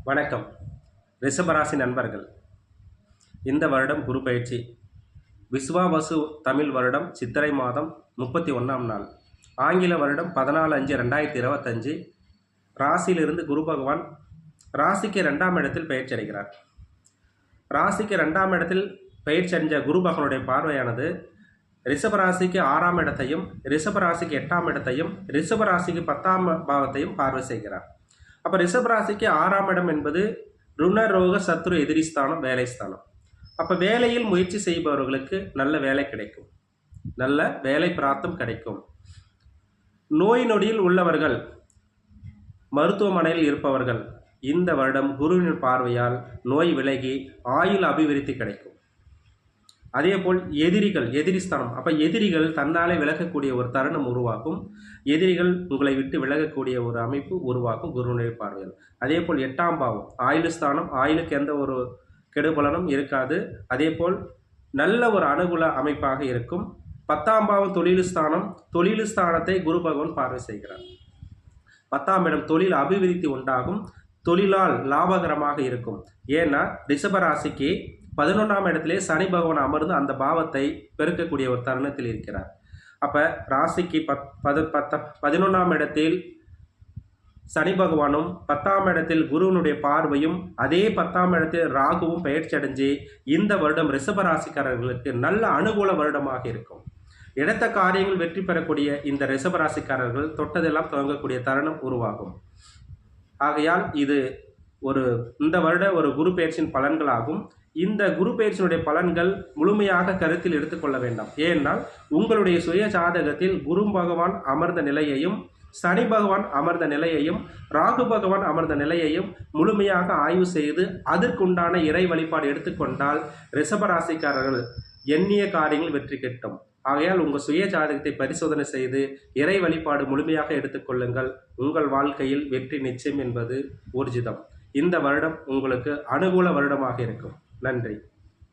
வணக்கம் ரிஷபராசி நண்பர்கள். இந்த வருடம் குரு பயிற்சி விஸ்வாவசு தமிழ் வருடம் சித்திரை மாதம் 31ஆம் நாள், ஆங்கில வருடம் 14/5/2025. ராசியிலிருந்து குரு பகவான் ராசிக்கு 2ஆம் இடத்தில் பயிற்சி அடைகிறார். ராசிக்கு 2ஆம் இடத்தில் பயிற்சி அடைஞ்ச குரு பகவானுடைய பார்வையானது ரிஷபராசிக்கு 6ஆம் இடத்தையும், ரிஷபராசிக்கு 8ஆம் இடத்தையும், ரிஷபராசிக்கு 10ஆம் பாவத்தையும் பார்வை செய்கிறார். அப்போ ரிஷபராசிக்கு 6ஆம் இடம் என்பது ருண ரோக சத்ரு எதிரி ஸ்தானம், வேலை ஸ்தானம். அப்போ வேலையில் முயற்சி செய்பவர்களுக்கு நல்ல வேலை கிடைக்கும், நல்ல வேலை பிராப்தம் கிடைக்கும். நோய் நொடியில் உள்ளவர்கள், மருத்துவமனையில் இருப்பவர்கள் இந்த வருடம் குருவின் பார்வையால் நோய் விலகி ஆயுள் அபிவிருத்தி கிடைக்கும். அதே போல் எதிரி ஸ்தானம். அப்போ எதிரிகள் தன்னாலே விலகக்கூடிய ஒரு தருணம் உருவாக்கும். எதிரிகள் உங்களை விட்டு விலகக்கூடிய ஒரு அமைப்பு உருவாக்கும் குருவினுடைய பார்வையால். அதே போல் 8ஆம் பாவம் ஆயுள் ஸ்தானம். ஆயுளுக்கு எந்த ஒரு கெடுபலனும் இருக்காது. அதே போல் நல்ல ஒரு அனுகூல அமைப்பாக இருக்கும். 10ஆம் பாவம் தொழில் ஸ்தானம். தொழில் ஸ்தானத்தை குரு பகவான் பார்வை செய்கிறார். 10ஆம் இடம் தொழில் அபிவிருத்தி உண்டாகும், தொழிலால் லாபகரமாக இருக்கும். ஏன்னா ரிஷபராசிக்கு 11ஆம் இடத்திலே சனி பகவான் அமர்ந்து அந்த பாவத்தை பெருக்கக்கூடிய ஒரு தருணத்தில் இருக்கிறார். அப்போ ராசிக்கு 11ஆம் இடத்தில் சனி பகவானும், 10ஆம் இடத்தில் குருவனுடைய பார்வையும், அதே 10ஆம் இடத்தில் ராகுவும் பயிற்சி அடைஞ்சு இந்த வருடம் ரிஷபராசிக்காரர்களுக்கு நல்ல அனுகூல வருடமாக இருக்கும். எடுத்த காரியங்கள் வெற்றி பெறக்கூடிய இந்த ரிஷபராசிக்காரர்கள் தொட்டதெல்லாம் துவங்கக்கூடிய தருணம் உருவாகும். ஆகையால் இது இந்த வருட ஒரு குரு பயிற்சியின் பலன்களாகும். இந்த குரு பயிற்சியினுடைய பலன்கள் முழுமையாக கருத்தில் எடுத்துக்கொள்ள வேண்டாம். ஏனென்றால் உங்களுடைய சுய ஜாதகத்தில் குரு பகவான் அமர்ந்த நிலையையும், சனி பகவான் அமர்ந்த நிலையையும், ராகு பகவான் அமர்ந்த நிலையையும் முழுமையாக ஆய்வு செய்து அதற்குண்டான இறை வழிபாடு எடுத்துக்கொண்டால் ரிஷபராசிக்காரர்கள் எண்ணிய காரியங்கள் வெற்றி கிட்டும். ஆகையால் உங்கள் சுய ஜாதகத்தை பரிசோதனை செய்து இறை வழிபாடு முழுமையாக எடுத்துக்கொள்ளுங்கள். உங்கள் வாழ்க்கையில் வெற்றி நிச்சயம் என்பது ஊர்ஜிதம். இந்த வருடம் உங்களுக்கு அனுகூல வருடமாக இருக்கும். நன்றி.